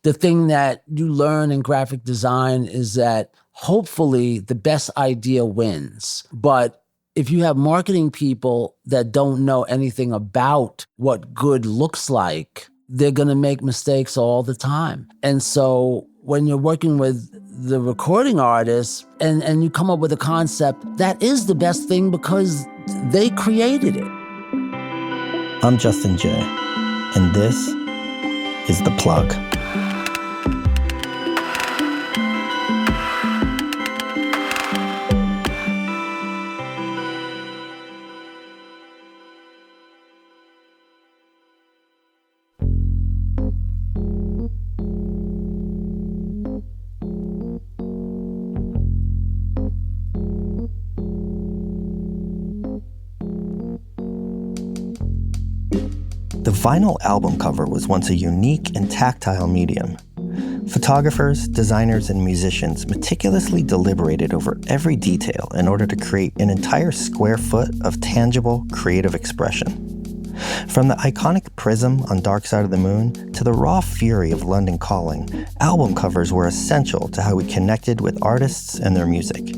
the thing that you learn in graphic design is that hopefully the best idea wins. But if you have marketing people that don't know anything about what good looks like, they're going to make mistakes all the time. And so when you're working with the recording artists and you come up with a concept, that is the best thing because they created it. I'm Justin J, and this is The Plug. The vinyl album cover was once a unique and tactile medium. Photographers, designers, and musicians meticulously deliberated over every detail in order to create an entire square foot of tangible, creative expression. From the iconic Prism on Dark Side of the Moon to the raw fury of London Calling, album covers were essential to how we connected with artists and their music.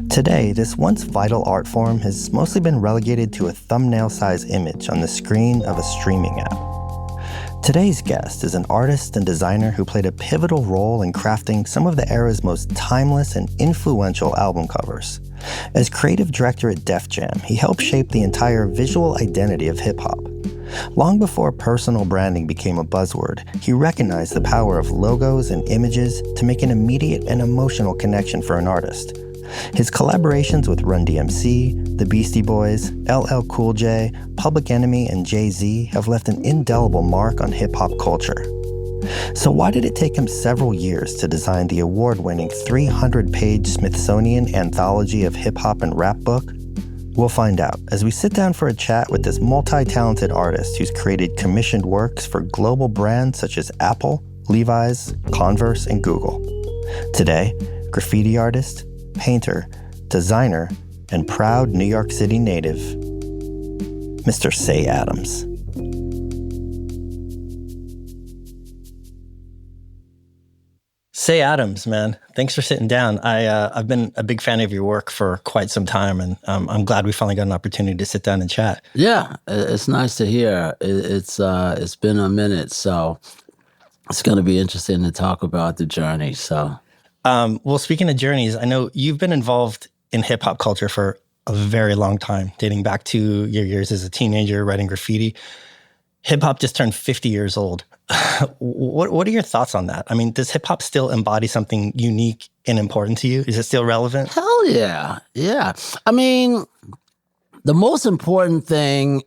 Today, this once vital art form has mostly been relegated to a thumbnail-sized image on the screen of a streaming app. Today's guest is an artist and designer who played a pivotal role in crafting some of the era's most timeless and influential album covers. As creative director at Def Jam, he helped shape the entire visual identity of hip-hop. Long before personal branding became a buzzword, he recognized the power of logos and images to make an immediate and emotional connection for an artist. His collaborations with Run DMC, the Beastie Boys, LL Cool J, Public Enemy, and Jay-Z have left an indelible mark on hip-hop culture. So why did it take him several years to design the award-winning 300-page Smithsonian Anthology of Hip-Hop and Rap book? We'll find out as we sit down for a chat with this multi-talented artist who's created commissioned works for global brands such as Apple, Levi's, Converse, and Google. Today, graffiti artist, painter, designer, and proud New York City native, Mr. Cey Adams. Cey Adams, man, thanks for sitting down. I've been a big fan of your work for quite some time, and I'm glad we finally got an opportunity to sit down and chat. Yeah, it's nice to hear. It's been a minute, so it's going to be interesting to talk about the journey. So. Well, speaking of journeys, I know you've been involved in hip-hop culture for a very long time, dating back to your years as a teenager writing graffiti. Hip-hop just turned 50 years old. What are your thoughts on that? I mean, does hip-hop still embody something unique and important to you? Is it still relevant? Hell yeah. Yeah. I mean, the most important thing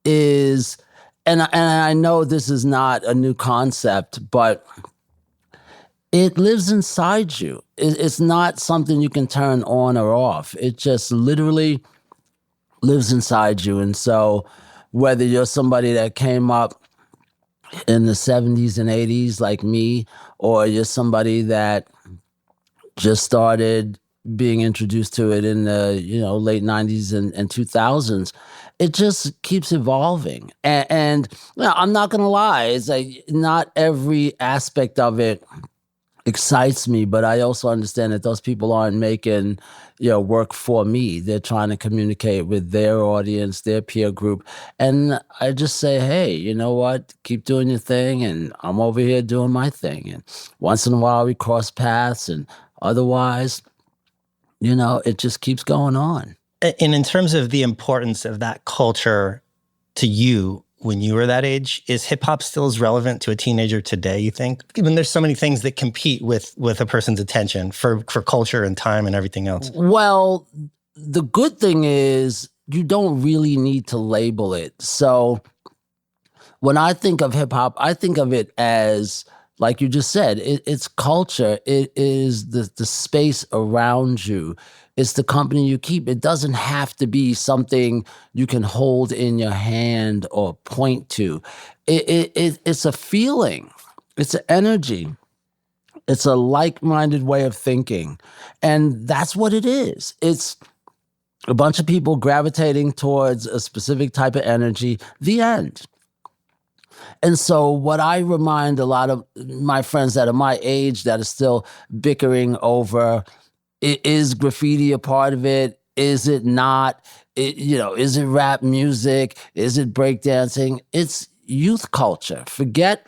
is, and I know this is not a new concept, but it lives inside you. It's not something you can turn on or off. It just literally lives inside you. And so whether you're somebody that came up in the 70s and 80s like me, or you're somebody that just started being introduced to it in the late 90s and 2000s, it just keeps evolving. And I'm not going to lie, it's like not every aspect of it excites me, but I also understand that those people aren't making work for me. They're trying to communicate with their audience, their peer group. And I just say, hey, you know what? Keep doing your thing, and I'm over here doing my thing. And once in a while we cross paths, and otherwise, it just keeps going on. And in terms of the importance of that culture to you, when you were that age, is hip-hop still as relevant to a teenager today, you think? Even there's so many things that compete with a person's attention for culture and time and everything else. Well, the good thing is you don't really need to label it. So when I think of hip-hop, I think of it as, like you just said, it's culture. It is the space around you. It's the company you keep. It doesn't have to be something you can hold in your hand or point to. It's a feeling. It's an energy. It's a like-minded way of thinking. And that's what it is. It's a bunch of people gravitating towards a specific type of energy. The end. And so what I remind a lot of my friends that are my age that are still bickering over, is graffiti a part of it? Is it not? Is it rap music? Is it breakdancing? It's youth culture. Forget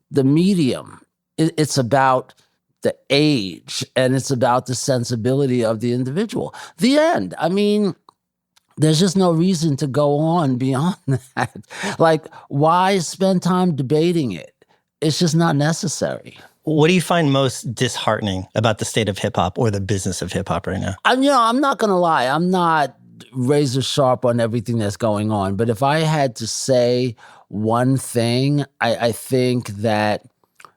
the medium. It's about the age, and it's about the sensibility of the individual. The end. I mean, there's just no reason to go on beyond that. Like, why spend time debating it? It's just not necessary. What do you find most disheartening about the state of hip hop or the business of hip hop right now? I'm not going to lie. I'm not razor sharp on everything that's going on. But if I had to say one thing, I think that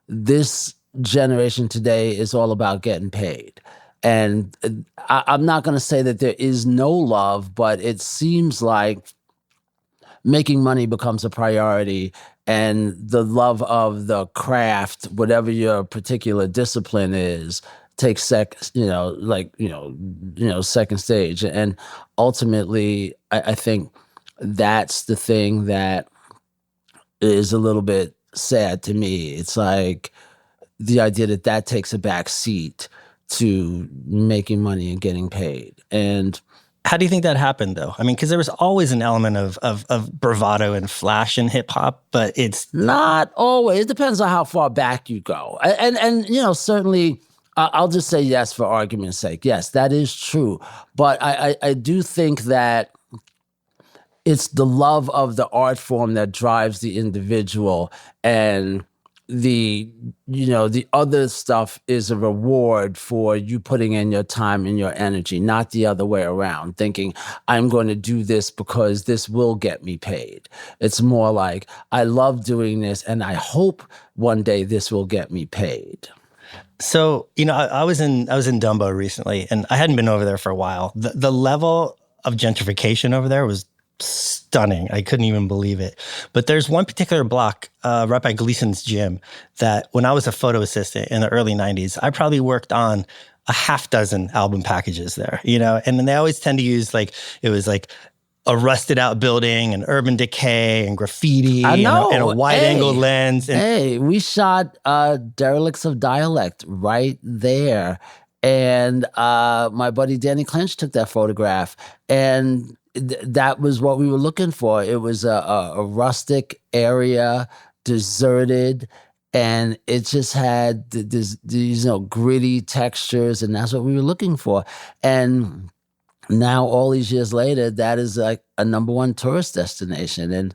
this generation today is all about getting paid. And I'm not going to say that there is no love, but it seems like making money becomes a priority, and the love of the craft, whatever your particular discipline is, takes second stage. And ultimately, I think that's the thing that is a little bit sad to me. It's like the idea that takes a back seat to making money and getting paid. And how do you think that happened, though? I mean, because there was always an element of bravado and flash in hip hop, but it's not always. It depends on how far back you go. And certainly, I'll just say yes for argument's sake. Yes, that is true. But I do think that it's the love of the art form that drives the individual, and the other stuff is a reward for you putting in your time and your energy, not the other way around, thinking I'm going to do this because this will get me paid. It's more like, I love doing this and I hope one day this will get me paid. So, I was in Dumbo recently, and I hadn't been over there for a while. The level of gentrification over there was stunning. I couldn't even believe it. But there's one particular block right by Gleason's gym that when I was a photo assistant in the early 90s, I probably worked on a half dozen album packages there, and then they always tend to use it was like a rusted out building and Urban Decay and graffiti I know. And a wide angle lens. And we shot Derelicts of Dialect right there. And my buddy Danny Clinch took that photograph, and that was what we were looking for. It was a rustic area, deserted, and it just had these gritty textures, and that's what we were looking for. And now, all these years later, that is like a number one tourist destination, and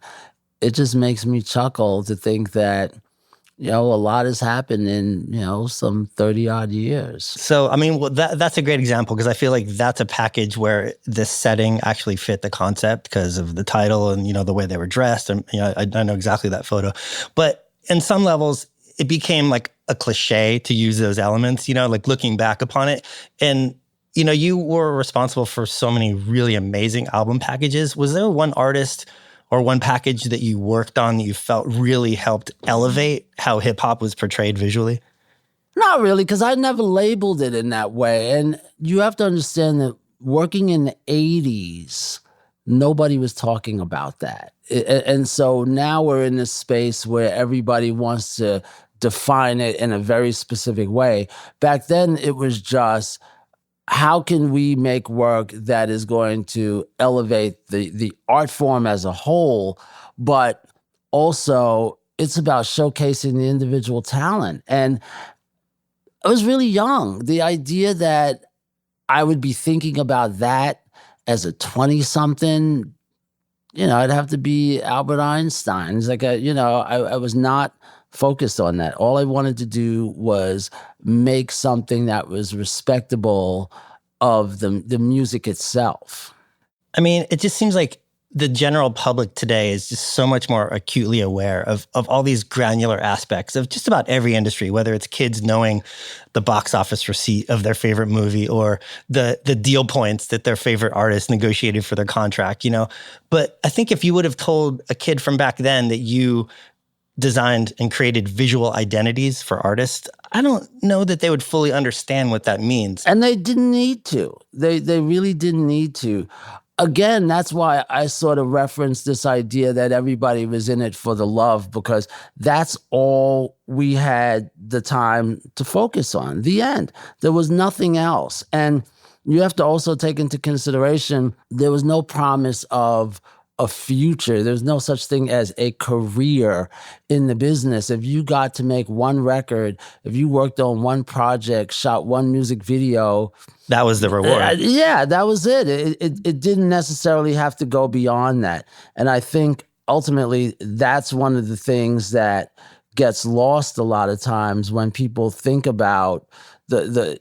it just makes me chuckle to think that a lot has happened in, some 30-odd years. So, I mean, that's a great example, because I feel like that's a package where the setting actually fit the concept because of the title and, the way they were dressed. And, I know exactly that photo. But in some levels, it became like a cliche to use those elements, like looking back upon it. And, you were responsible for so many really amazing album packages. Was there one artist or one package that you worked on that you felt really helped elevate how hip hop was portrayed visually? Not really, because I never labeled it in that way. And you have to understand that working in the 80s, nobody was talking about that. And so now we're in this space where everybody wants to define it in a very specific way. Back then, it was just, how can we make work that is going to elevate the art form as a whole, but also it's about showcasing the individual talent. And I was really young. The idea that I would be thinking about that as a 20-something, I'd have to be Albert Einstein. It's like, I was not focused on that. All I wanted to do was make something that was respectable of the music itself. I mean, it just seems like the general public today is just so much more acutely aware of all these granular aspects of just about every industry, whether it's kids knowing the box office receipt of their favorite movie or the deal points that their favorite artist negotiated for their contract, But I think if you would have told a kid from back then that you designed and created visual identities for artists, I don't know that they would fully understand what that means. And they didn't need to. They really didn't need to. again, that's why I sort of referenced this idea that everybody was in it for the love, because that's all we had the time to focus on. The end. There was nothing else. And you have to also take into consideration there was no promise of a future. There's no such thing as a career in the business. If you got to make one record, if you worked on one project, shot one music video, that was the reward. Yeah, that was it. It didn't necessarily have to go beyond that. And I think ultimately that's one of the things that gets lost a lot of times when people think about the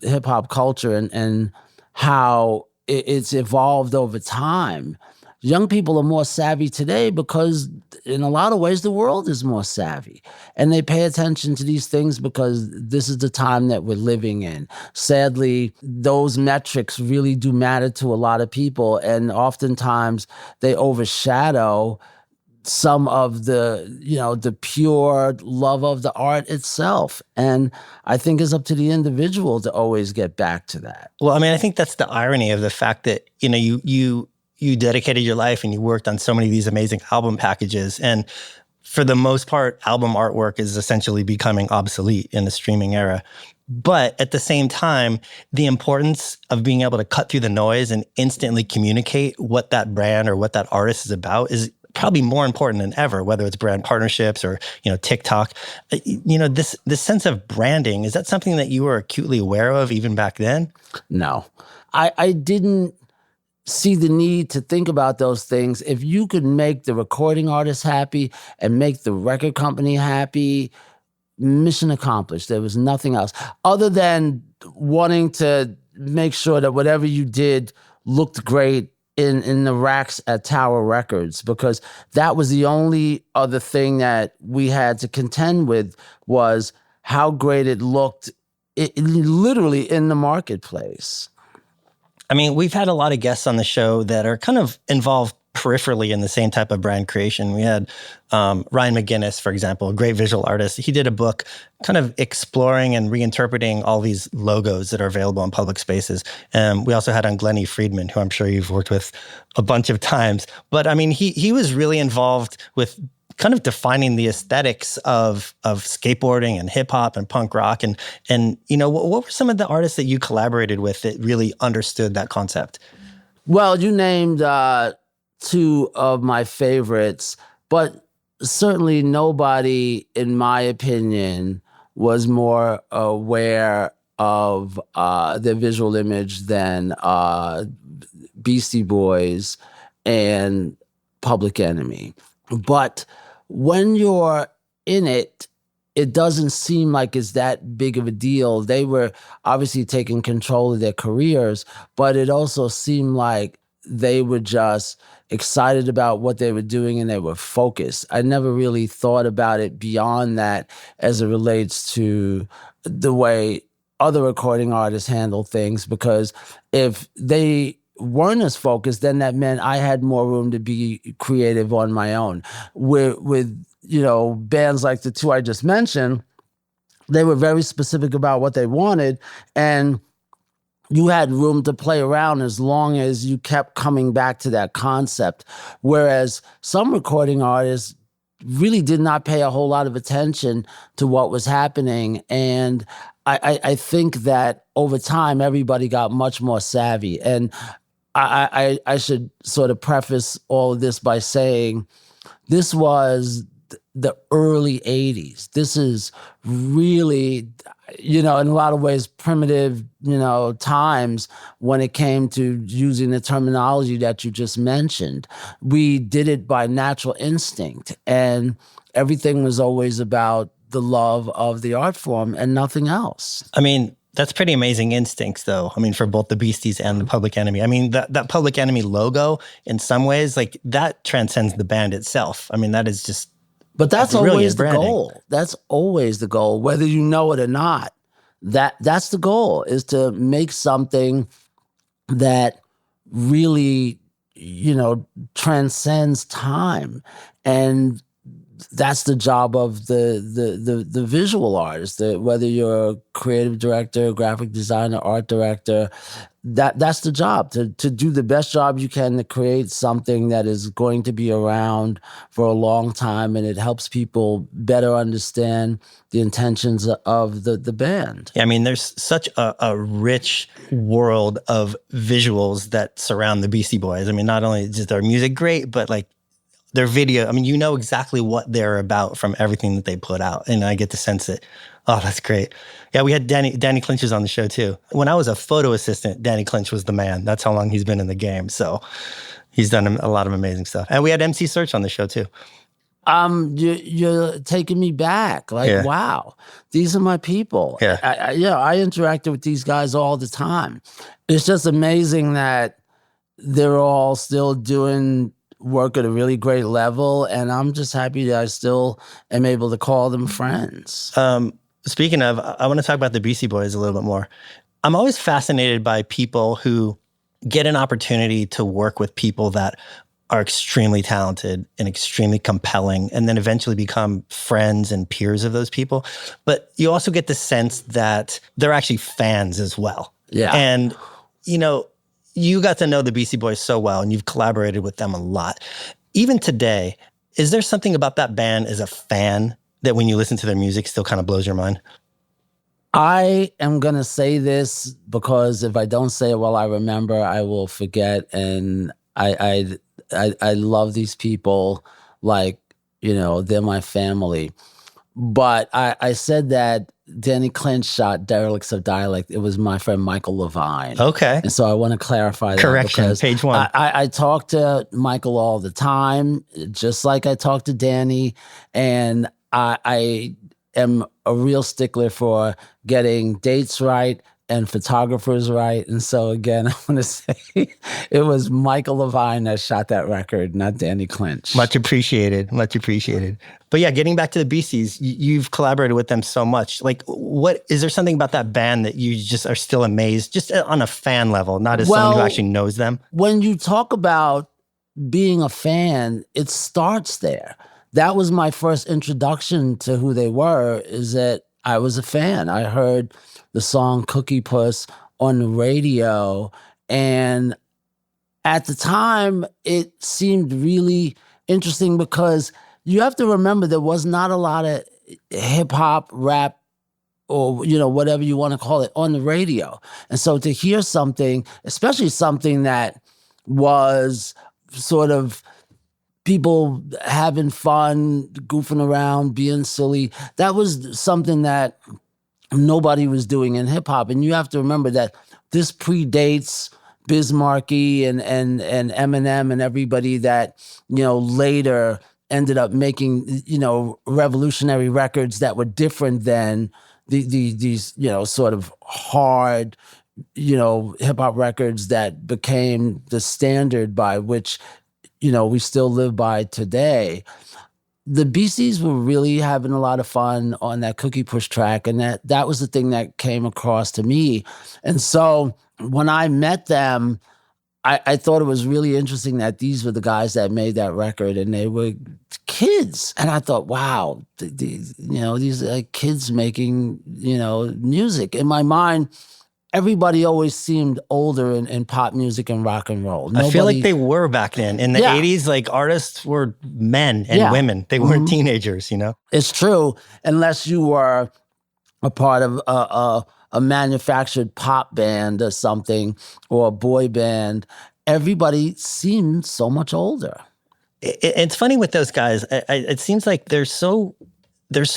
hip hop culture and how it's evolved over time. Young people are more savvy today because in a lot of ways the world is more savvy. And they pay attention to these things because this is the time that we're living in. Sadly, those metrics really do matter to a lot of people. And oftentimes they overshadow some of the pure love of the art itself. And I think it's up to the individual to always get back to that. Well, I mean, I think that's the irony of the fact that, you dedicated your life and you worked on so many of these amazing album packages. And for the most part, album artwork is essentially becoming obsolete in the streaming era. But at the same time, the importance of being able to cut through the noise and instantly communicate what that brand or what that artist is about is probably more important than ever, whether it's brand partnerships or, TikTok. This sense of branding, is that something that you were acutely aware of even back then? No, I didn't see the need to think about those things. If you could make the recording artist happy and make the record company happy, mission accomplished. There was nothing else other than wanting to make sure that whatever you did looked great in the racks at Tower Records, because that was the only other thing that we had to contend with, was how great it looked literally in the marketplace. I mean, we've had a lot of guests on the show that are kind of involved peripherally in the same type of brand creation. We had Ryan McGinnis, for example, a great visual artist. He did a book kind of exploring and reinterpreting all these logos that are available in public spaces. We also had on Glennie Friedman, who I'm sure you've worked with a bunch of times. But I mean, he was really involved with kind of defining the aesthetics of skateboarding and hip hop and punk rock. And what were some of the artists that you collaborated with that really understood that concept? Well, you named two of my favorites, but certainly nobody, in my opinion, was more aware of their visual image than Beastie Boys and Public Enemy. But when you're in it, it doesn't seem like it's that big of a deal. They were obviously taking control of their careers, but it also seemed like they were just excited about what they were doing and they were focused. I never really thought about it beyond that as it relates to the way other recording artists handle things, because if they weren't as focused, then that meant I had more room to be creative on my own. With bands like the two I just mentioned, they were very specific about what they wanted, and you had room to play around as long as you kept coming back to that concept. Whereas some recording artists really did not pay a whole lot of attention to what was happening. And I think that over time, everybody got much more savvy. And I should sort of preface all of this by saying this was the early 80s. This is really, in a lot of ways, primitive, times when it came to using the terminology that you just mentioned. We did it by natural instinct, and everything was always about the love of the art form and nothing else. I mean, that's pretty amazing instincts, though. I mean, for both the Beasties and the Public Enemy. I mean, that Public Enemy logo, in some ways, like, that transcends the band itself. I mean, that is just... But that's always the goal. That's always the goal, whether you know it or not. That's the goal, is to make something that really, transcends time. And that's the job of the visual artist. Whether you're a creative director, graphic designer, art director, that's the job, to do the best job you can to create something that is going to be around for a long time, and it helps people better understand the intentions of the band. Yeah, I mean, there's such a rich world of visuals that surround the Beastie Boys. I mean, not only is their music great, but like their video, I mean, you know exactly what they're about from everything that they put out. And I get to sense it. Oh, that's great. Yeah, we had Danny Clinch was on the show too. When I was a photo assistant, Danny Clinch was the man. That's how long he's been in the game. So he's done a lot of amazing stuff. And we had MC Search on the show too. You're taking me back. Like, wow, these are my people. Yeah. I interacted with these guys all the time. It's just amazing that they're all still doing work at a really great level, and I'm just happy that I still am able to call them friends. Speaking of, I want to talk about the Beastie Boys a little bit more. I'm always fascinated by people who get an opportunity to work with people that are extremely talented and extremely compelling, and then eventually become friends and peers of those people. But you also get the sense that they're actually fans as well. Yeah. And, you know, you got to know the Beastie Boys so well, and you've collaborated with them a lot. Even today, is there something about that band as a fan that when you listen to their music still kind of blows your mind? I am going to say this because if I don't say it while I remember, I will forget. And I love these people like, you know, they're my family. But I said that Danny Clinch shot Derelicts of Dialect. It was my friend Michael Levine. Okay. And so I want to clarify that. Correction, because page one. I talk to Michael all the time, just like I talk to Danny. And I am a real stickler for getting dates right and photographers right. And so again, I want to say it was Michael Levine that shot that record, not Danny Clinch. Much appreciated. Much appreciated. But yeah, getting back to the Beasties, you've collaborated with them so much. Like, what is there something about that band that you just are still amazed, just on a fan level, not as someone who actually knows them? When you talk about being a fan, it starts there. That was my first introduction to who they were, is that I was a fan. I heard the song Cookie Puss on the radio, and at the time, it seemed really interesting because you have to remember there was not a lot of hip-hop, rap, or, you know, whatever you want to call it, on the radio. And so to hear something, especially something that was sort of people having fun, goofing around, being silly, that was something that nobody was doing in hip-hop. And you have to remember that this predates Biz Markie and Eminem and everybody that, you know, later ended up making, you know, revolutionary records that were different than these, you know, sort of hard, you know, hip-hop records that became the standard by which, you know, we still live by today. The Beasties were really having a lot of fun on that Cookie Push track, and that was the thing that came across to me. And so when I met them, I thought it was really interesting that these were the guys that made that record, and they were kids. And I thought, wow, these are kids making, you know, music. In my mind, everybody always seemed older in pop music and rock and roll. I feel like they were back then. In the 80s, like, artists were men and women. They weren't teenagers, you know? It's true, unless you were a part of a manufactured pop band or something, or a boy band. Everybody seemed so much older. It's funny with those guys. It seems like there's so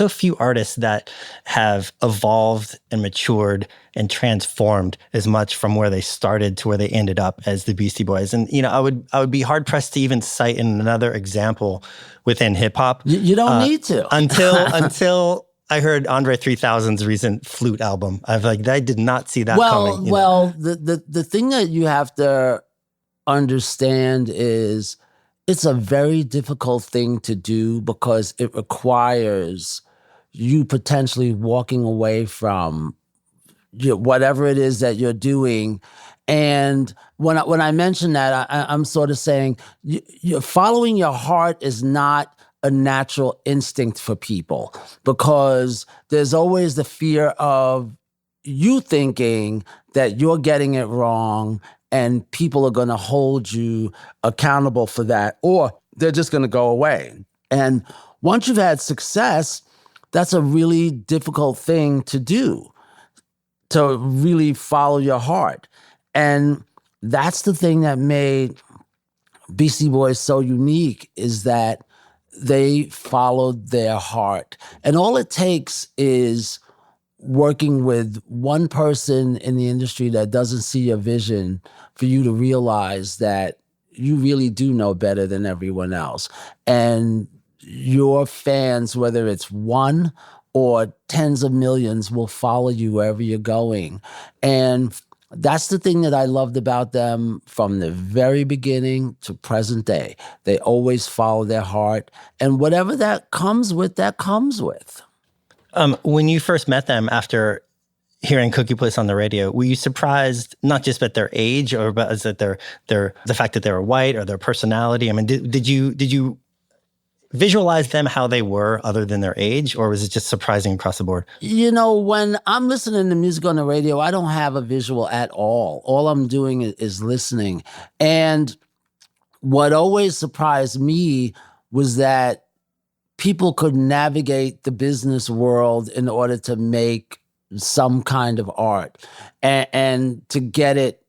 few artists that have evolved and matured and transformed as much from where they started to where they ended up as the Beastie Boys. And, you know, I would be hard pressed to even cite another example within hip hop. You don't need to. until I heard Andre 3000's recent Flute album. I did not see that coming. Well, the thing that you have to understand is it's a very difficult thing to do because it requires you potentially walking away from whatever it is that you're doing. And when I mention that, I'm sort of saying you're following your heart is not a natural instinct for people, because there's always the fear of you thinking that you're getting it wrong and people are going to hold you accountable for that, or they're just going to go away. And once you've had success, that's a really difficult thing to do, to really follow your heart. And that's the thing that made Beastie Boys so unique, is that they followed their heart. And all it takes is working with one person in the industry that doesn't see your vision for you to realize that you really do know better than everyone else. And your fans, whether it's one or tens of millions, will follow you wherever you're going. And that's the thing that I loved about them from the very beginning to present day. They always follow their heart. And whatever that comes with, that comes with. When you first met them after hearing Cookie Puss on the radio, were you surprised not just at their age, or but is that the fact that they were white, or their personality? I mean, did you visualize them how they were other than their age, or was it just surprising across the board? You know, when I'm listening to music on the radio, I don't have a visual at all. All I'm doing is listening. And what always surprised me was that people could navigate the business world in order to make some kind of art and to get it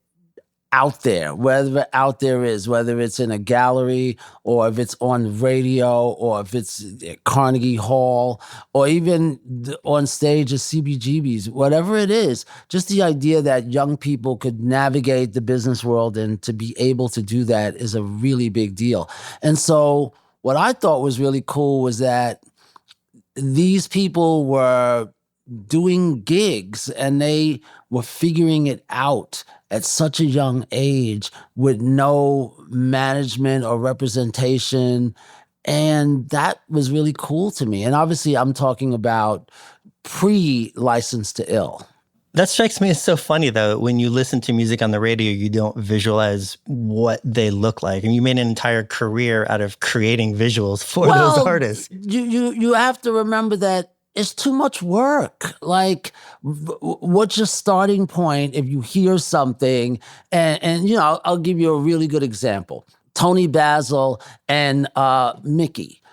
out there, wherever out there is, whether it's in a gallery or if it's on the radio or if it's at Carnegie Hall or even on stage at CBGB's, whatever it is, just the idea that young people could navigate the business world and to be able to do that is a really big deal. And so what I thought was really cool was that these people were doing gigs and they were figuring it out at such a young age with no management or representation. And that was really cool to me. And obviously I'm talking about pre-License to Ill. That strikes me as so funny, though. When you listen to music on the radio, you don't visualize what they look like. And you made an entire career out of creating visuals for those artists. You have to remember that it's too much work. Like, what's your starting point if you hear something? And you know, I'll give you a really good example. Tony Basil and Mickey.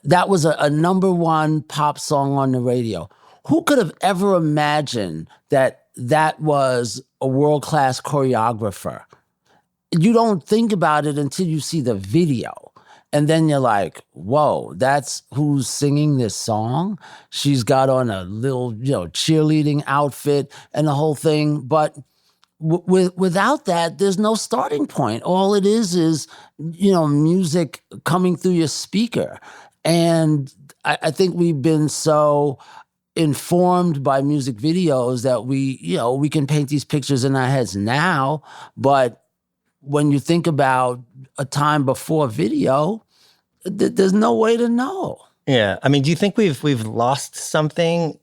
That was a number one pop song on the radio. Who could have ever imagined that that was a world-class choreographer? You don't think about it until you see the video. And then you're like, whoa, that's who's singing this song? She's got on a little, cheerleading outfit and the whole thing. But without that, there's no starting point. All it is, music coming through your speaker. And I think we've been so informed by music videos that we can paint these pictures in our heads now, but when you think about a time before video, there's no way to know. Yeah, I mean, do you think we've lost something?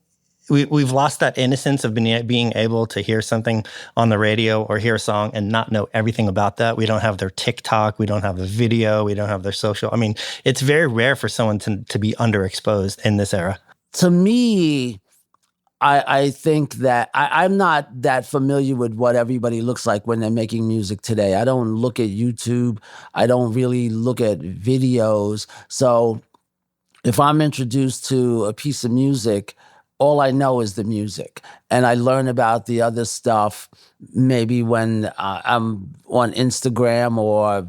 We've lost that innocence of being able to hear something on the radio or hear a song and not know everything about that. We don't have their TikTok, we don't have the video, we don't have their social. I mean, it's very rare for someone to be underexposed in this era. To me, I think that I'm not that familiar with what everybody looks like when they're making music today. I don't look at YouTube. I don't really look at videos. So if I'm introduced to a piece of music, all I know is the music. And I learn about the other stuff maybe when I'm on Instagram or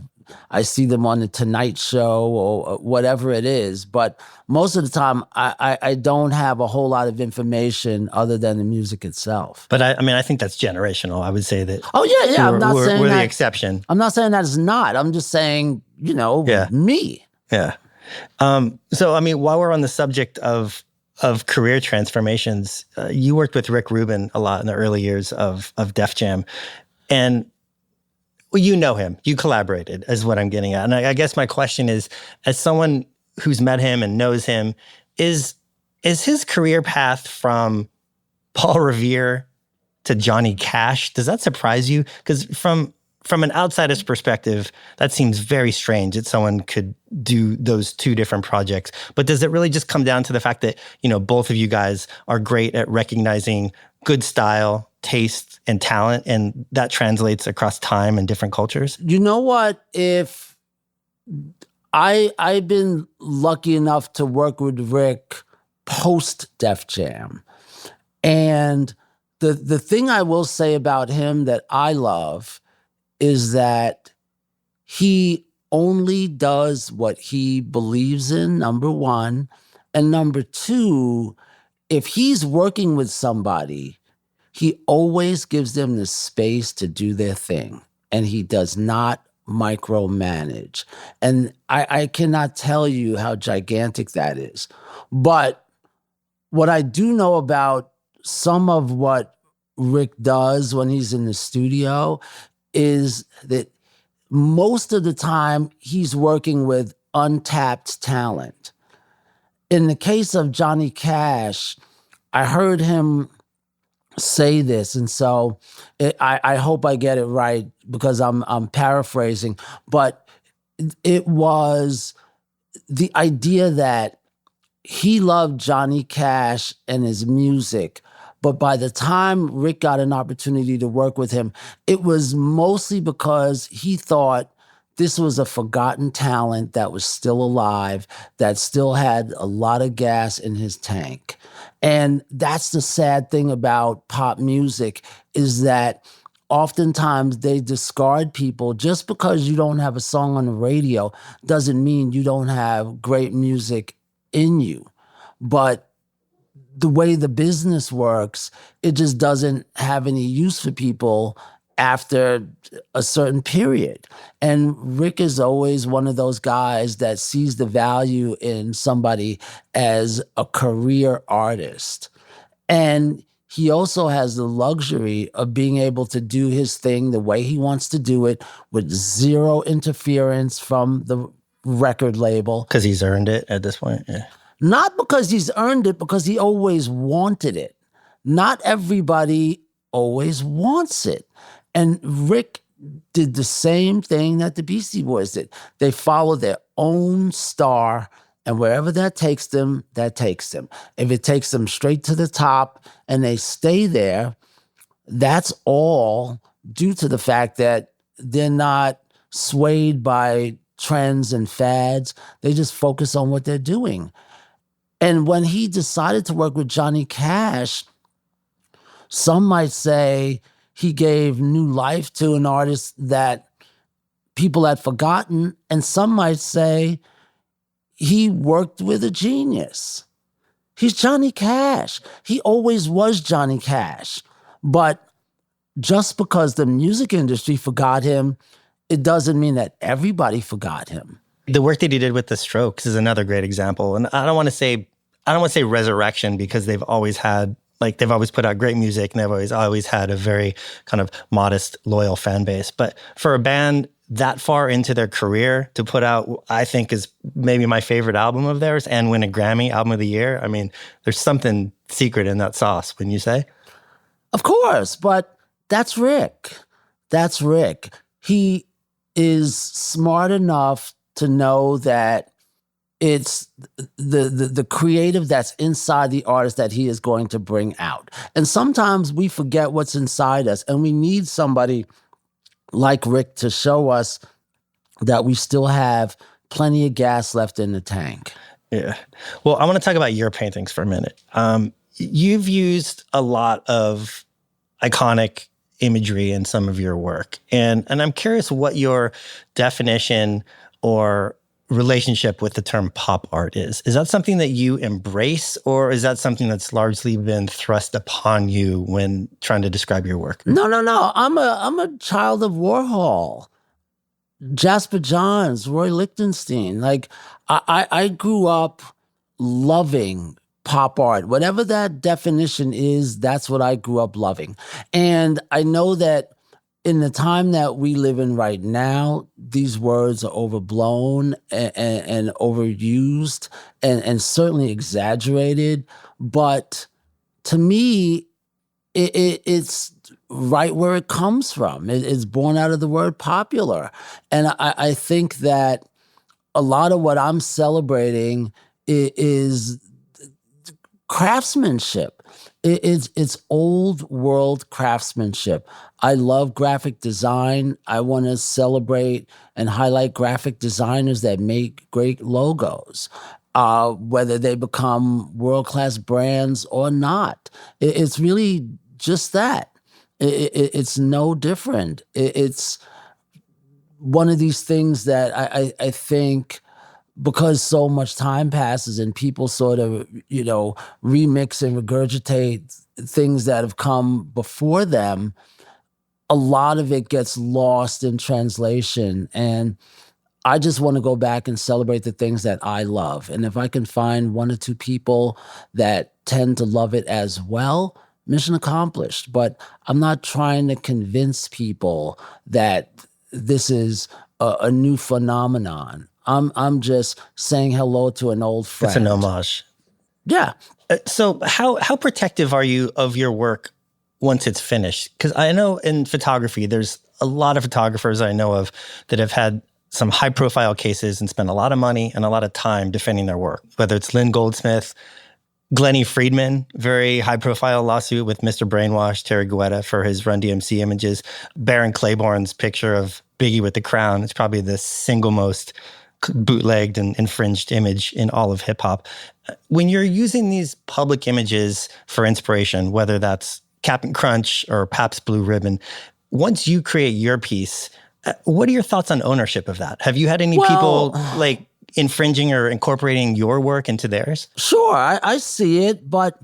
I see them on the Tonight Show or whatever it is. But most of the time, I don't have a whole lot of information other than the music itself. But I think that's generational. I would say that. Oh, yeah. I'm not saying we're that, the exception. I'm not saying that it's not. I'm just saying, me. Yeah. So, I mean, while we're on the subject of career transformations, you worked with Rick Rubin a lot in the early years of Def Jam. And well, you know him. You collaborated, is what I'm getting at. And I guess my question is, as someone who's met him and knows him, is his career path from Paul Revere to Johnny Cash, does that surprise you? Because from from an outsider's perspective, that seems very strange that someone could do those two different projects. But does it really just come down to the fact that, both of you guys are great at recognizing good style, taste, and talent, and that translates across time and different cultures? You know what? If I've been lucky enough to work with Rick post Def Jam. And the thing I will say about him that I love is that he only does what he believes in, number one. And number two, if he's working with somebody, he always gives them the space to do their thing. And he does not micromanage. And I cannot tell you how gigantic that is. But what I do know about some of what Rick does when he's in the studio is that most of the time he's working with untapped talent. In the case of Johnny Cash, I heard him say this, and so I hope I get it right because I'm paraphrasing, but it was the idea that he loved Johnny Cash and his music, but by the time Rick got an opportunity to work with him, it was mostly because he thought this was a forgotten talent that was still alive, that still had a lot of gas in his tank. And that's the sad thing about pop music, is that oftentimes they discard people. Just because you don't have a song on the radio doesn't mean you don't have great music in you. But the way the business works, it just doesn't have any use for people after a certain period. And Rick is always one of those guys that sees the value in somebody as a career artist. And he also has the luxury of being able to do his thing the way he wants to do it, with zero interference from the record label. Because he's earned it at this point? Yeah. Not because he's earned it, because he always wanted it. Not everybody always wants it. And Rick did the same thing that the Beastie Boys did. They follow their own star, and wherever that takes them, that takes them. If it takes them straight to the top and they stay there, that's all due to the fact that they're not swayed by trends and fads. They just focus on what they're doing. And when he decided to work with Johnny Cash, some might say he gave new life to an artist that people had forgotten, and some might say he worked with a genius. He's Johnny Cash. He always was Johnny Cash. But just because the music industry forgot him, it doesn't mean that everybody forgot him. The work that he did with the Strokes is another great example. And I don't want to say resurrection, because they've always put out great music, and they've always had a very kind of modest, loyal fan base. But for a band that far into their career to put out, I think, is maybe my favorite album of theirs and win a Grammy Album of the Year. I mean, there's something secret in that sauce, wouldn't you say? Of course, but that's Rick. That's Rick. He is smart enough to know that it's the creative that's inside the artist that he is going to bring out. And sometimes we forget what's inside us, and we need somebody like Rick to show us that we still have plenty of gas left in the tank. Yeah. Well, I want to talk about your paintings for a minute. You've used a lot of iconic imagery in some of your work. And I'm curious what your definition or relationship with the term pop art is. Is that something that you embrace, or is that something that's largely been thrust upon you when trying to describe your work? No. I'm a child of Warhol, Jasper Johns, Roy Lichtenstein. Like, I grew up loving pop art. Whatever that definition is, that's what I grew up loving. And I know that in the time that we live in right now, these words are overblown and overused and certainly exaggerated. But to me, it's right where it comes from. It's born out of the word popular. And I think that a lot of what I'm celebrating is craftsmanship. It's old world craftsmanship. I love graphic design. I want to celebrate and highlight graphic designers that make great logos, whether they become world-class brands or not. It's really just that. It's no different. It's one of these things that I think, because so much time passes and people sort of, remix and regurgitate things that have come before them, a lot of it gets lost in translation. And I just want to go back and celebrate the things that I love. And if I can find one or two people that tend to love it as well, mission accomplished. But I'm not trying to convince people that this is a new phenomenon. I'm just saying hello to an old friend. It's an homage. Yeah. So how protective are you of your work once it's finished? Because I know in photography, there's a lot of photographers I know of that have had some high profile cases and spent a lot of money and a lot of time defending their work, whether it's Lynn Goldsmith, Glennie Friedman, very high profile lawsuit with Mr. Brainwash, Terry Guetta for his Run DMC images, Baron Claiborne's picture of Biggie with the crown. It's probably the single most bootlegged and infringed image in all of hip hop. When you're using these public images for inspiration, whether that's Cap'n Crunch or Pabst Blue Ribbon, once you create your piece, what are your thoughts on ownership of that? Have you had any people like infringing or incorporating your work into theirs? Sure, I see it, but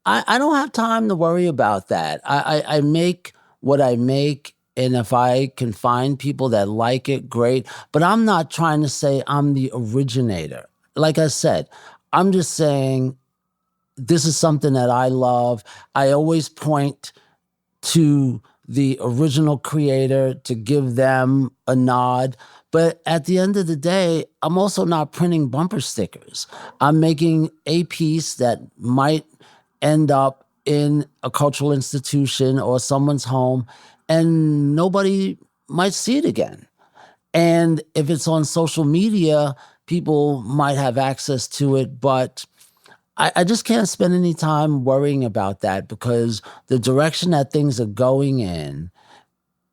I don't have time to worry about that. I make what I make. And if I can find people that like it, great. But I'm not trying to say I'm the originator. Like I said, I'm just saying this is something that I love. I always point to the original creator to give them a nod. But at the end of the day, I'm also not printing bumper stickers. I'm making a piece that might end up in a cultural institution or someone's home, and nobody might see it again. And if it's on social media, people might have access to it, but I just can't spend any time worrying about that, because the direction that things are going in,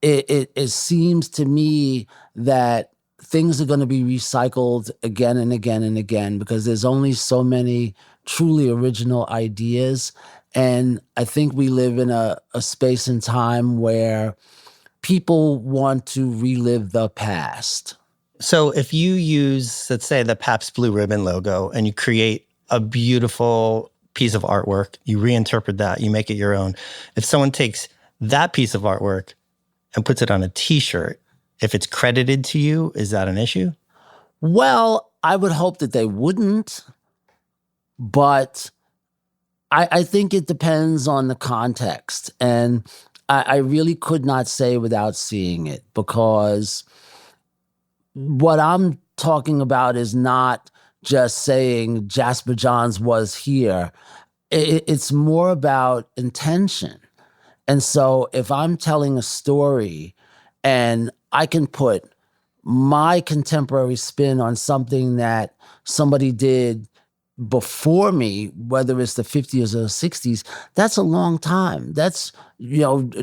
it seems to me that things are going to be recycled again and again and again, because there's only so many truly original ideas. And I think we live in a space and time where people want to relive the past. So if you use, let's say, the Pabst Blue Ribbon logo and you create a beautiful piece of artwork, you reinterpret that, you make it your own. If someone takes that piece of artwork and puts it on a t-shirt, if it's credited to you, is that an issue? Well, I would hope that they wouldn't, but I think it depends on the context. And I really could not say without seeing it, because what I'm talking about is not just saying Jasper Johns was here. It's more about intention. And so if I'm telling a story and I can put my contemporary spin on something that somebody did before me, whether it's the 50s or the 60s, that's a long time. That's,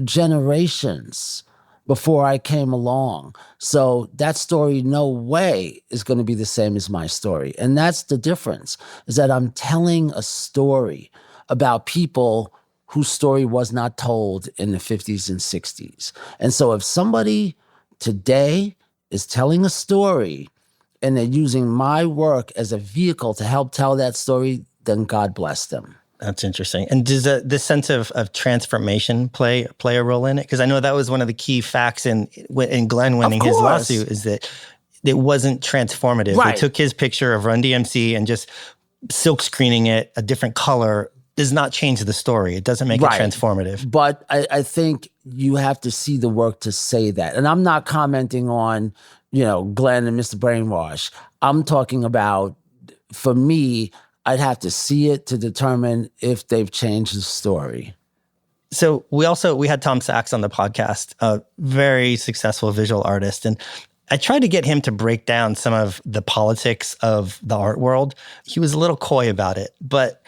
generations before I came along. So that story, no way, is going to be the same as my story. And that's the difference, is that I'm telling a story about people whose story was not told in the 50s and 60s. And so if somebody today is telling a story and they're using my work as a vehicle to help tell that story, then God bless them. That's interesting. And does this sense of transformation play a role in it? Because I know that was one of the key facts in Glenn winning his lawsuit, is that it wasn't transformative. Right. They took his picture of Run DMC and just silk screening it a different color does not change the story. It doesn't make it transformative. But I think you have to see the work to say that. And I'm not commenting on, Glenn and Mr. Brainwash. I'm talking about, for me, I'd have to see it to determine if they've changed the story. So we had Tom Sachs on the podcast, a very successful visual artist. And I tried to get him to break down some of the politics of the art world. He was a little coy about it, but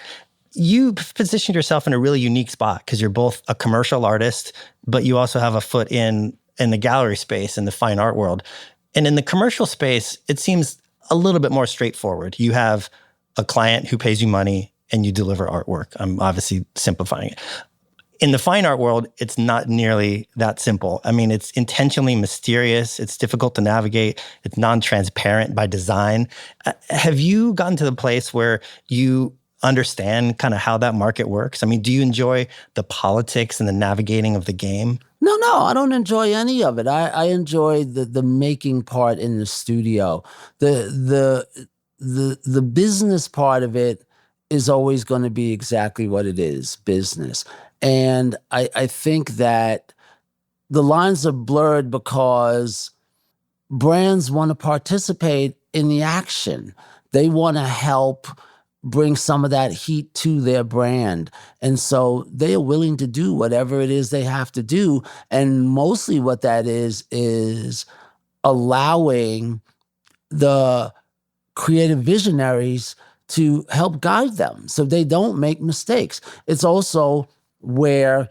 you positioned yourself in a really unique spot because you're both a commercial artist, but you also have a foot in the gallery space, in the fine art world. And in the commercial space, it seems a little bit more straightforward. You have a client who pays you money and you deliver artwork. I'm obviously simplifying it. In the fine art world, it's not nearly that simple. I mean, it's intentionally mysterious. It's difficult to navigate. It's non-transparent by design. Have you gotten to the place where you understand kind of how that market works? I mean, do you enjoy the politics and the navigating of the game? No, I don't enjoy any of it. I enjoy the making part in the studio. The business part of it is always going to be exactly what it is, business. And I think that the lines are blurred because brands want to participate in the action. They want to help bring some of that heat to their brand. And so they are willing to do whatever it is they have to do. And mostly what that is allowing the creative visionaries to help guide them so they don't make mistakes. It's also where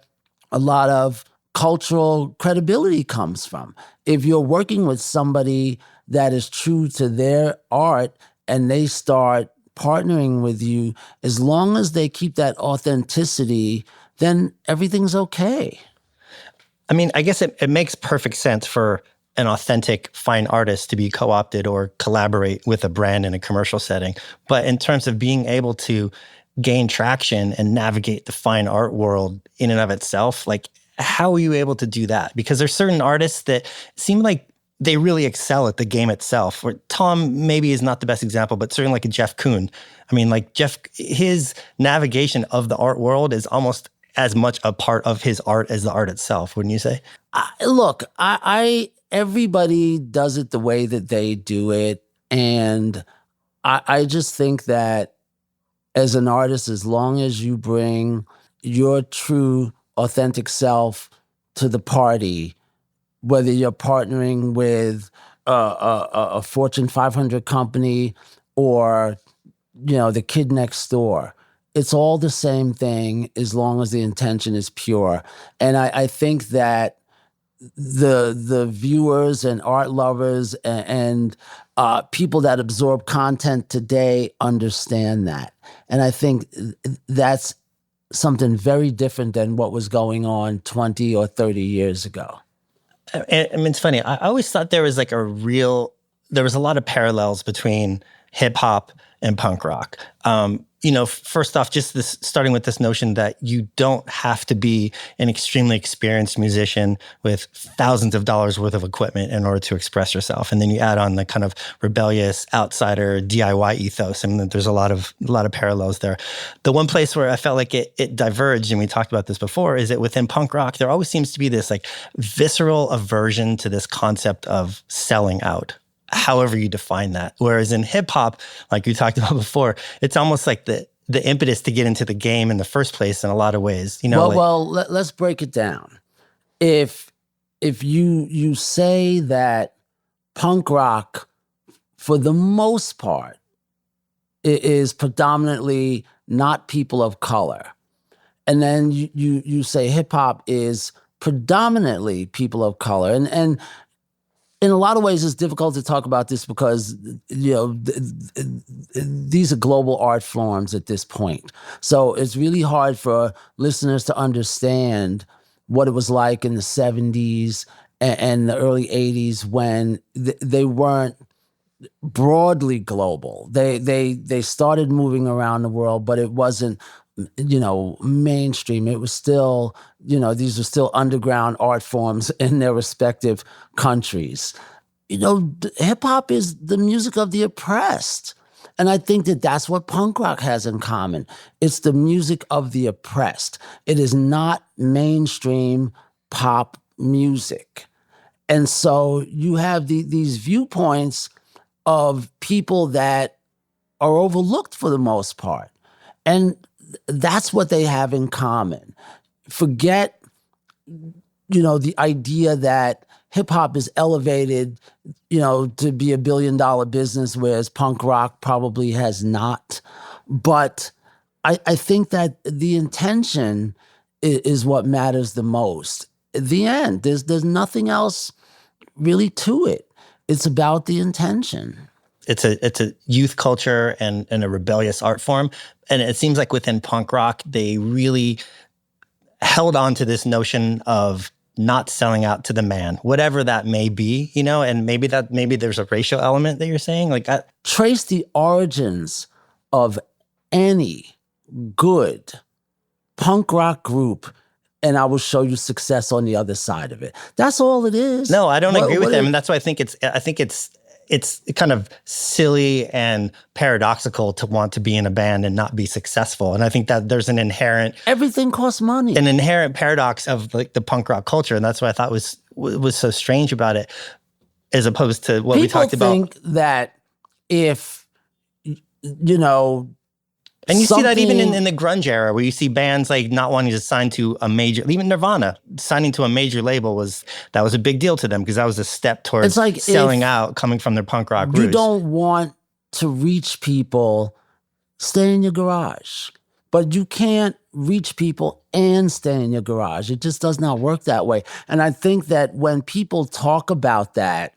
a lot of cultural credibility comes from. If you're working with somebody that is true to their art and they start partnering with you, as long as they keep that authenticity, then everything's okay. I mean, I guess it makes perfect sense for an authentic fine artist to be co-opted or collaborate with a brand in a commercial setting. But in terms of being able to gain traction and navigate the fine art world in and of itself, like, how are you able to do that? Because there's certain artists that seem like they really excel at the game itself. Or Tom maybe is not the best example, but certainly like a Jeff Koons. I mean, like his navigation of the art world is almost as much a part of his art as the art itself, wouldn't you say? Look, everybody does it the way that they do it. And I just think that as an artist, as long as you bring your true, authentic self to the party, whether you're partnering with a Fortune 500 company or, the kid next door, it's all the same thing as long as the intention is pure. And I think that the viewers and art lovers and people that absorb content today understand that. And I think that's something very different than what was going on 20 or 30 years ago. I mean, it's funny. I always thought there was there was a lot of parallels between hip hop and punk rock. First off, just starting with this notion that you don't have to be an extremely experienced musician with thousands of dollars worth of equipment in order to express yourself. And then you add on the kind of rebellious outsider DIY ethos. I mean, there's a lot of parallels there. The one place where I felt like it diverged, and we talked about this before, is that within punk rock, there always seems to be this visceral aversion to this concept of selling out, however you define that. Whereas in hip hop, like we talked about before, it's almost like the impetus to get into the game in the first place in a lot of ways. Let's break it down. If you say that punk rock, for the most part, is predominantly not people of color, and then you say hip hop is predominantly people of color, and in a lot of ways, it's difficult to talk about this because, these are global art forms at this point. So it's really hard for listeners to understand what it was like in the 70s and the early 80s when they weren't broadly global. They started moving around the world, but it wasn't, mainstream. It was still, these were still underground art forms in their respective countries. Hip hop is the music of the oppressed. And I think that that's what punk rock has in common. It's the music of the oppressed. It is not mainstream pop music. And so you have these viewpoints of people that are overlooked for the most part. And that's what they have in common. forget, the idea that hip hop is elevated, to be $1 billion business, whereas punk rock probably has not. But I think that the intention is what matters the most. At the end, there's nothing else really to it. It's about the intention. It's a youth culture and a rebellious art form. And it seems like within punk rock, they really held on to this notion of not selling out to the man, whatever that may be, and maybe there's a racial element that you're saying. Trace the origins of any good punk rock group, and I will show you success on the other side of it. That's all it is. No, I don't agree with them, and that's why I think it's kind of silly and paradoxical to want to be in a band and not be successful. And I think that there's everything costs money. An inherent paradox of like the punk rock culture, and that's what I thought was so strange about it, as opposed to what we talked about. People think that if and you see that even in the grunge era, where you see bands like not wanting to sign to a major, even Nirvana, signing to a major label was a big deal to them because that was a step towards selling out, coming from their punk rock roots. You don't want to reach people, stay in your garage. But you can't reach people and stay in your garage. It just does not work that way. And I think that when people talk about that,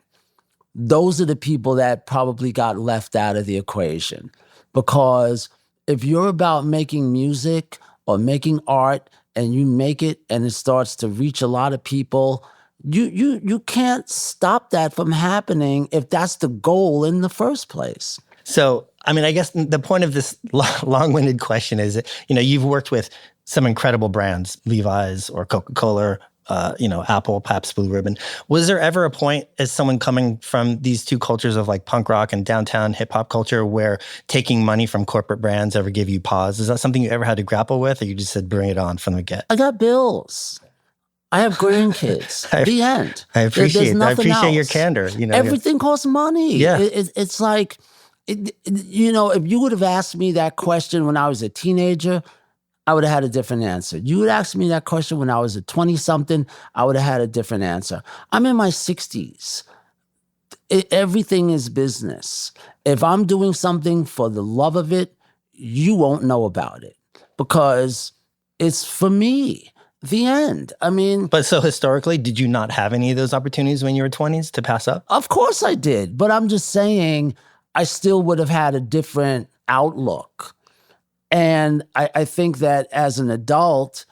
those are the people that probably got left out of the equation. Because if you're about making music or making art and you make it and it starts to reach a lot of people, you can't stop that from happening if that's the goal in the first place. So, I mean, I guess the point of this long-winded question is that, you've worked with some incredible brands, Levi's or Coca-Cola, Apple, Pabst Blue Ribbon. Was there ever a point as someone coming from these two cultures of like punk rock and downtown hip hop culture where taking money from corporate brands ever gave you pause? Is that something you ever had to grapple with, or you just said bring it on from the get? I got bills. I have grandkids. The end. I appreciate your candor. Everything costs money. Yeah. It's like, if you would have asked me that question when I was a teenager, I would have had a different answer. You would ask me that question when I was a 20-something, I would have had a different answer. I'm in my 60s. Everything is business. If I'm doing something for the love of it, you won't know about it because it's for me. The end. I mean... But so historically, did you not have any of those opportunities when you were 20s to pass up? Of course I did. But I'm just saying I still would have had a different outlook. And I think that as an adult,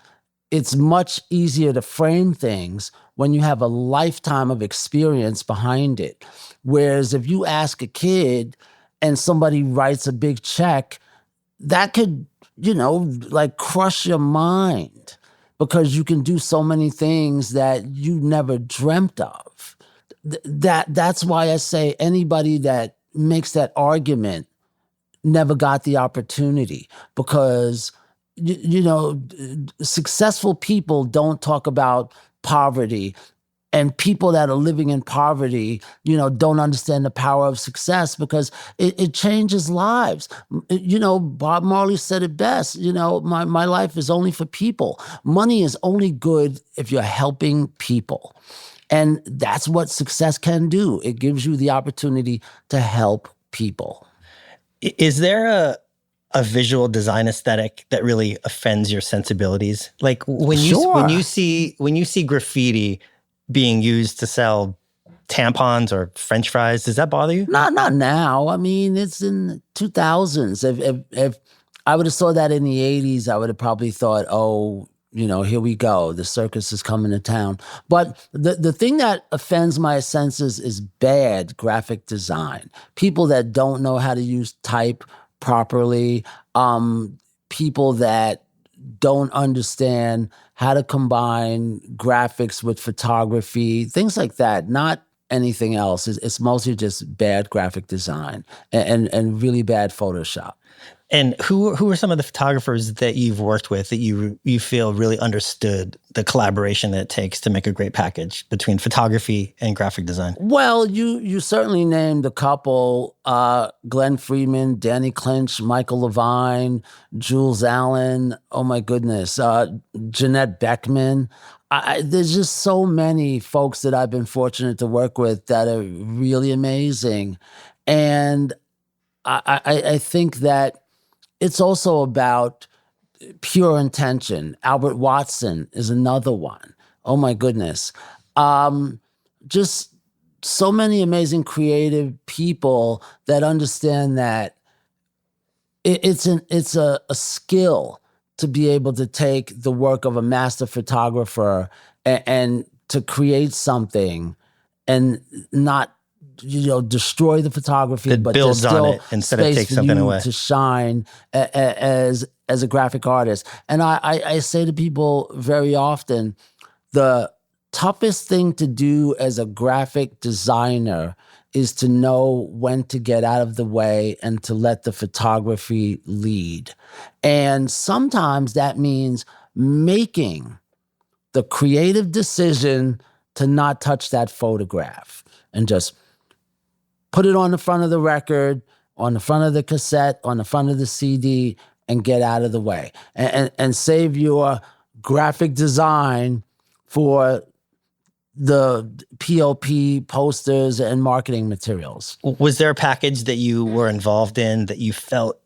it's much easier to frame things when you have a lifetime of experience behind it. Whereas if you ask a kid and somebody writes a big check, that could, crush your mind because you can do so many things that you never dreamt of. That's why I say anybody that makes that argument never got the opportunity because, successful people don't talk about poverty, and people that are living in poverty, don't understand the power of success because it changes lives. Bob Marley said it best, my life is only for people. Money is only good if you're helping people. And that's what success can do. It gives you the opportunity to help people. Is there a visual design aesthetic that really offends your sensibilities? Like when you see graffiti being used to sell tampons or French fries, does that bother you? Not now. I mean, it's in the 2000s. If I would have saw that in the 80s, I would have probably thought, oh, here we go. The circus is coming to town. But the thing that offends my senses is bad graphic design. People that don't know how to use type properly, people that don't understand how to combine graphics with photography, things like that. Not anything else. It's mostly just bad graphic design and really bad Photoshop. And who are some of the photographers that you've worked with that you feel really understood the collaboration that it takes to make a great package between photography and graphic design? Well, you certainly named a couple: Glenn Friedman, Danny Clinch, Michael Levine, Jules Allen. Oh my goodness, Jeanette Beckman. There's just so many folks that I've been fortunate to work with that are really amazing, and I think that it's also about pure intention. Albert Watson is another one. Oh my goodness. Just so many amazing creative people that understand that it's a skill to be able to take the work of a master photographer and to create something and not destroy the photography, That but builds there's still on it instead of space take for something you away. to shine as a graphic artist. And I say to people very often, the toughest thing to do as a graphic designer is to know when to get out of the way and to let the photography lead. And sometimes that means making the creative decision to not touch that photograph and just put it on the front of the record, on the front of the cassette, on the front of the CD, and get out of the way. And save your graphic design for the POP posters and marketing materials. Was there a package that you were involved in that you felt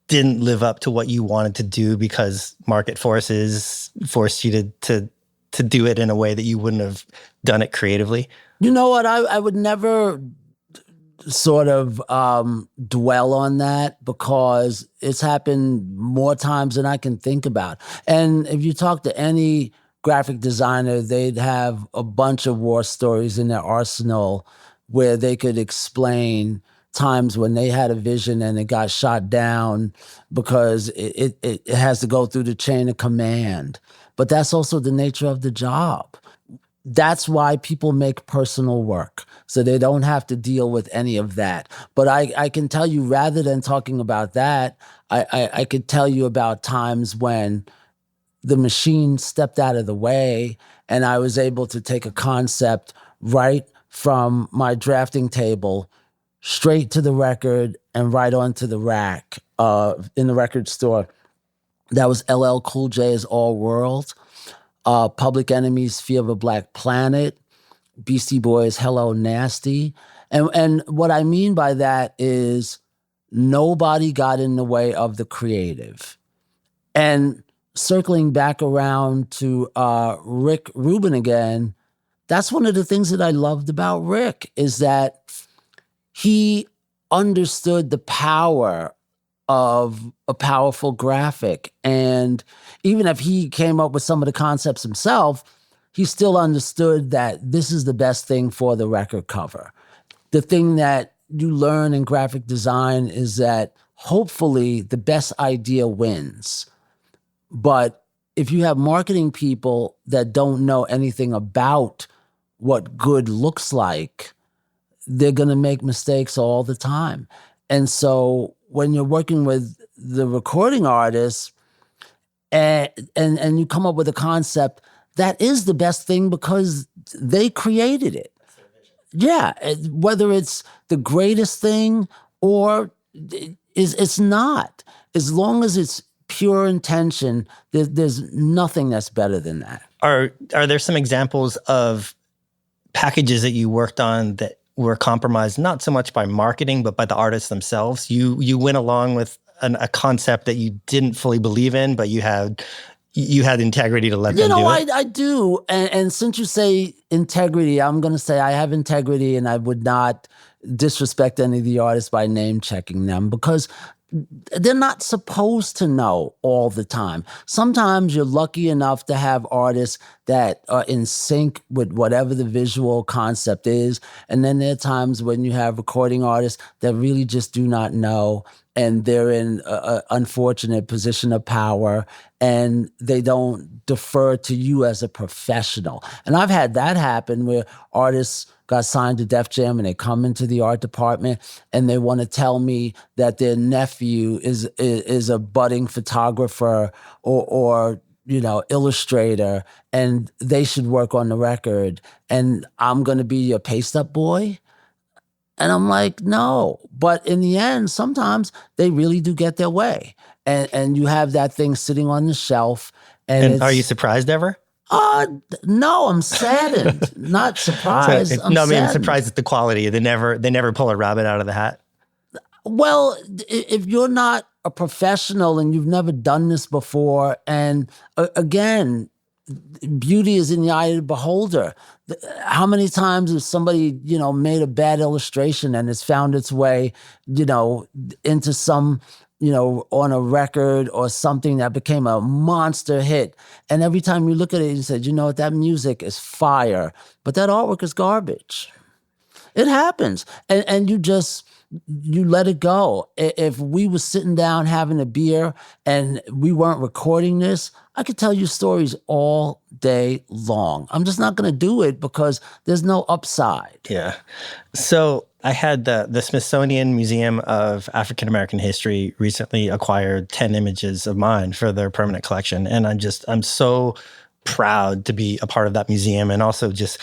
didn't live up to what you wanted to do because market forces forced you to do it in a way that you wouldn't have done it creatively? You know what? I would never sort of dwell on that because it's happened more times than I can think about. And if you talk to any graphic designer, they'd have a bunch of war stories in their arsenal where they could explain times when they had a vision and it got shot down because it has to go through the chain of command. But that's also the nature of the job. That's why people make personal work, so they don't have to deal with any of that. But I can tell you, rather than talking about that, I could tell you about times when the machine stepped out of the way and I was able to take a concept right from my drafting table straight to the record and right onto the rack in the record store. That was LL Cool J's All World, Public Enemy's Fear of a Black Planet, Beastie Boys' Hello Nasty. And what I mean by that is nobody got in the way of the creative. And circling back around to Rick Rubin again, that's one of the things that I loved about Rick is that he understood the power of a powerful graphic. And even if he came up with some of the concepts himself, he still understood that this is the best thing for the record cover. The thing that you learn in graphic design is that hopefully the best idea wins. But if you have marketing people that don't know anything about what good looks like, they're going to make mistakes all the time. And so when you're working with the recording artists and you come up with a concept, that is the best thing because they created it. Yeah, whether it's the greatest thing or it's not. As long as it's pure intention, there's nothing that's better than that. Are there some examples of packages that you worked on that were compromised not so much by marketing but by the artists themselves? You went along with a concept that you didn't fully believe in, but you had integrity to let them do it? I do. And since you say integrity, I'm going to say I have integrity and I would not disrespect any of the artists by name checking them because they're not supposed to know all the time. Sometimes you're lucky enough to have artists that are in sync with whatever the visual concept is. And then there are times when you have recording artists that really just do not know. and they're in a unfortunate position of power, and they don't defer to you as a professional. And I've had that happen where artists got signed to Def Jam and they come into the art department and they want to tell me that their nephew is a budding photographer or illustrator, and they should work on the record, and I'm going to be your paste-up boy. And I'm like, no. But in the end, sometimes they really do get their way. And you have that thing sitting on the shelf. And are you surprised ever? No, I'm saddened. Not surprised. I'm surprised at the quality. They never pull a rabbit out of the hat. Well, if you're not a professional and you've never done this before, and again, beauty is in the eye of the beholder. How many times has somebody, made a bad illustration and it's found its way, into some, on a record or something that became a monster hit. And every time you look at it, you said, that music is fire, but that artwork is garbage. It happens. And you let it go. If we were sitting down having a beer and we weren't recording this, I could tell you stories all day long. I'm just not going to do it because there's no upside. Yeah. So I had the Smithsonian Museum of African American History recently acquired 10 images of mine for their permanent collection. And I'm so proud to be a part of that museum, and also just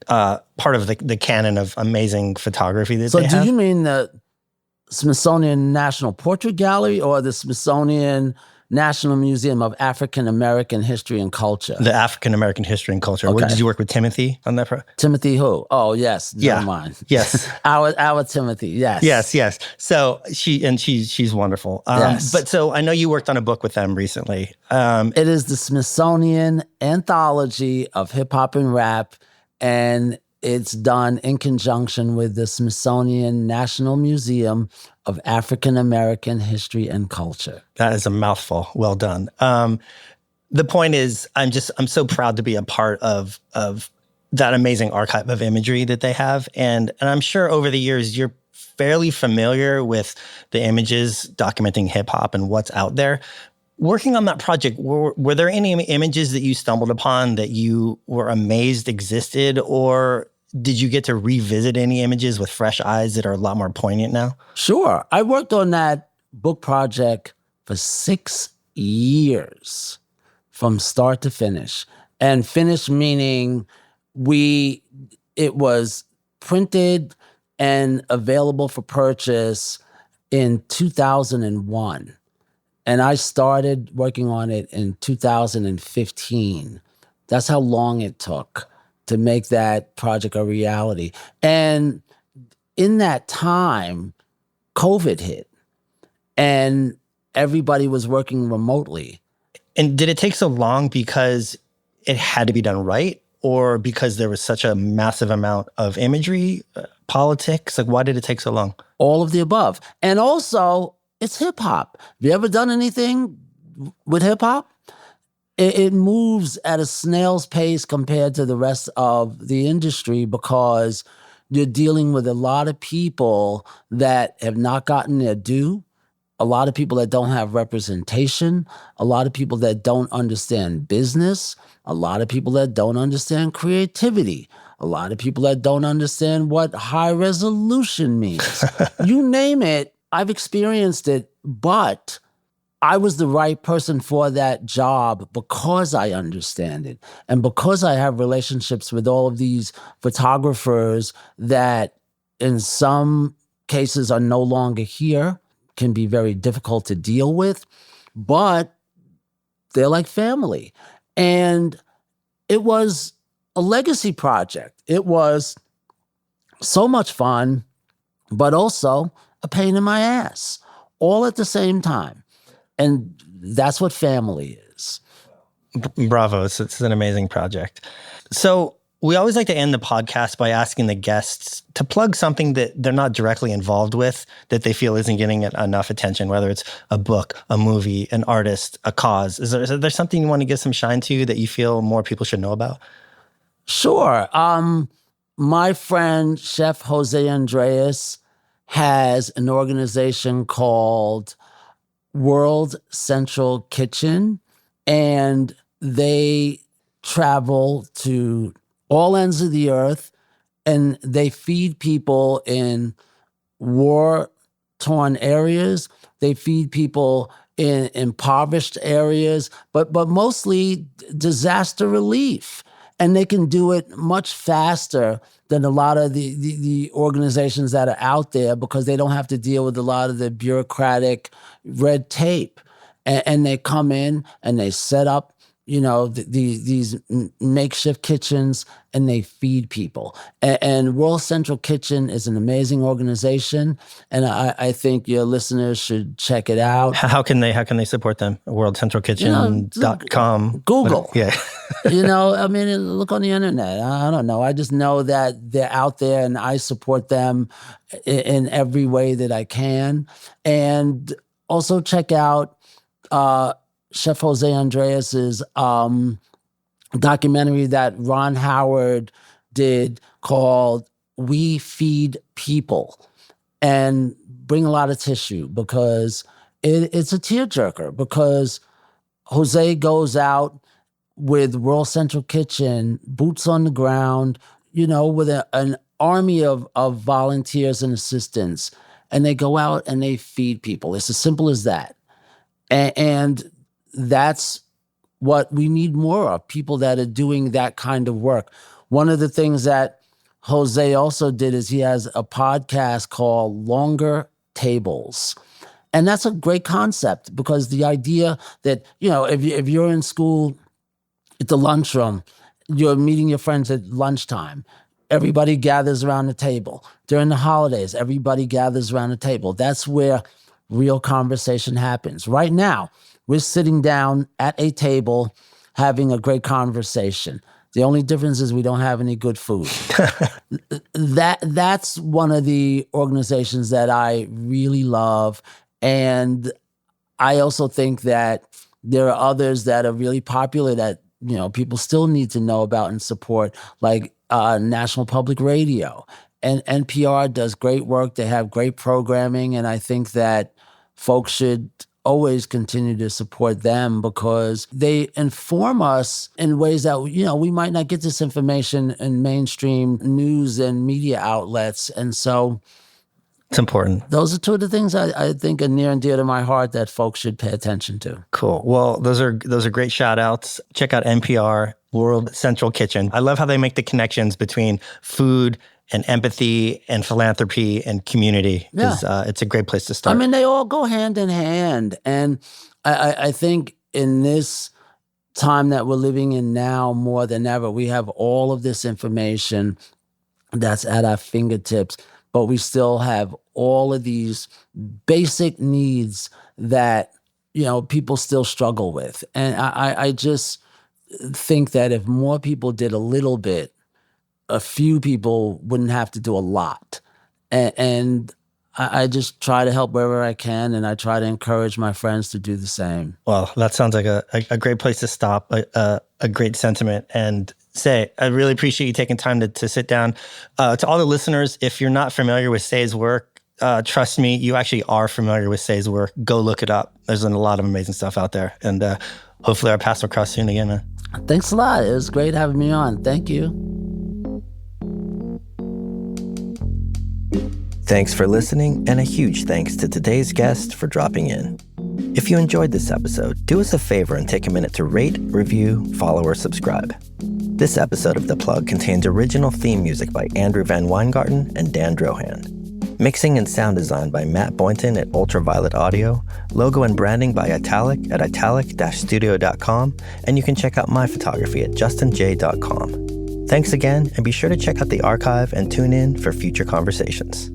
part of the canon of amazing photography that they have. So do you mean the Smithsonian National Portrait Gallery or the Smithsonian National Museum of African American History and Culture? The African American History and Culture. Okay. Did you work with Timothy on that? Timothy who? Oh, yes. Never mind. Yes. Our Timothy, yes. Yes. So she's wonderful. Yes. But so I know you worked on a book with them recently. It is the Smithsonian Anthology of Hip Hop and Rap, and it's done in conjunction with the Smithsonian National Museum of African American History and Culture. That is a mouthful. Well done. The point is, I'm so proud to be a part of that amazing archive of imagery that they have. And I'm sure over the years, you're fairly familiar with the images documenting hip hop and what's out there. Working on that project, were there any images that you stumbled upon that you were amazed existed, or did you get to revisit any images with fresh eyes that are a lot more poignant now? Sure. I worked on that book project for 6 years from start to finish. And finish meaning it was printed and available for purchase in 2001. And I started working on it in 2015. That's how long it took to make that project a reality. And in that time, COVID hit and everybody was working remotely. And did it take so long because it had to be done right, or because there was such a massive amount of imagery, politics? Like, why did it take so long? All of the above. And also, it's hip hop. Have you ever done anything with hip hop? It moves at a snail's pace compared to the rest of the industry because you're dealing with a lot of people that have not gotten their due, a lot of people that don't have representation, a lot of people that don't understand business, a lot of people that don't understand creativity, a lot of people that don't understand what high resolution means. You name it, I've experienced it, but I was the right person for that job because I understand it. And because I have relationships with all of these photographers that in some cases are no longer here, can be very difficult to deal with, but they're like family. And it was a legacy project. It was so much fun, but also a pain in my ass, all at the same time. And that's what family is. Bravo. It's an amazing project. So we always like to end the podcast by asking the guests to plug something that they're not directly involved with, that they feel isn't getting enough attention, whether it's a book, a movie, an artist, a cause. Is there something you want to give some shine to that you feel more people should know about? Sure. My friend, Chef Jose Andres, has an organization called World Central Kitchen, and they travel to all ends of the earth, and they feed people in war-torn areas. They feed people in impoverished areas, but mostly disaster relief. And they can do it much faster than a lot of the organizations that are out there, because they don't have to deal with a lot of the bureaucratic red tape. And they come in and they set up, these makeshift kitchens, and they feed people. And World Central Kitchen is an amazing organization, and I think your listeners should check it out. How can they support them? WorldCentralKitchen.com. Google. Yeah. Look on the internet. I don't know. I just know that they're out there, and I support them in every way that I can. And also check out Chef Jose Andreas's documentary that Ron Howard did called We Feed People, and bring a lot of tissue, because it's a tearjerker, because Jose goes out with World Central Kitchen, boots on the ground, with an army of volunteers and assistants, and they go out and they feed people. It's as simple as that. And that's what we need more of, people that are doing that kind of work. One of the things that Jose also did is he has a podcast called Longer Tables. And that's a great concept, because the idea that, if you're in school at the lunchroom, you're meeting your friends at lunchtime, everybody gathers around the table. During the holidays, everybody gathers around the table. That's where real conversation happens. Right now, we're sitting down at a table having a great conversation. The only difference is we don't have any good food. That's one of the organizations that I really love. And I also think that there are others that are really popular that, people still need to know about and support, like National Public Radio. And NPR does great work. They have great programming. And I think that folks should always continue to support them, because they inform us in ways that, we might not get this information in mainstream news and media outlets. And so it's important. Those are two of the things I think are near and dear to my heart that folks should pay attention to. Cool. Well, those are great shout outs. Check out NPR, World Central Kitchen. I love how they make the connections between food and empathy and philanthropy and community. Yeah. It's a great place to start. They all go hand in hand. And I think in this time that we're living in now, more than ever, we have all of this information that's at our fingertips, but we still have all of these basic needs that, people still struggle with. And I just think that if more people did a little bit, a few people wouldn't have to do a lot. And I just try to help wherever I can, and I try to encourage my friends to do the same. Well, that sounds like a great place to stop, a great sentiment. And Cey, I really appreciate you taking time to sit down. To all the listeners, if you're not familiar with Cey's work, trust me, you actually are familiar with Cey's work. Go look it up. There's a lot of amazing stuff out there. And hopefully our paths will cross soon again, man. Thanks a lot. It was great having me on. Thank you. Thanks for listening, and a huge thanks to today's guest for dropping in. If you enjoyed this episode, do us a favor and take a minute to rate, review, follow, or subscribe. This episode of The Plug contains original theme music by Andrew Van Weingarten and Dan Drohan. Mixing and sound design by Matt Boynton at Ultraviolet Audio, logo and branding by Italic at italic-studio.com, and you can check out my photography at justinj.com. Thanks again, and be sure to check out the archive and tune in for future conversations.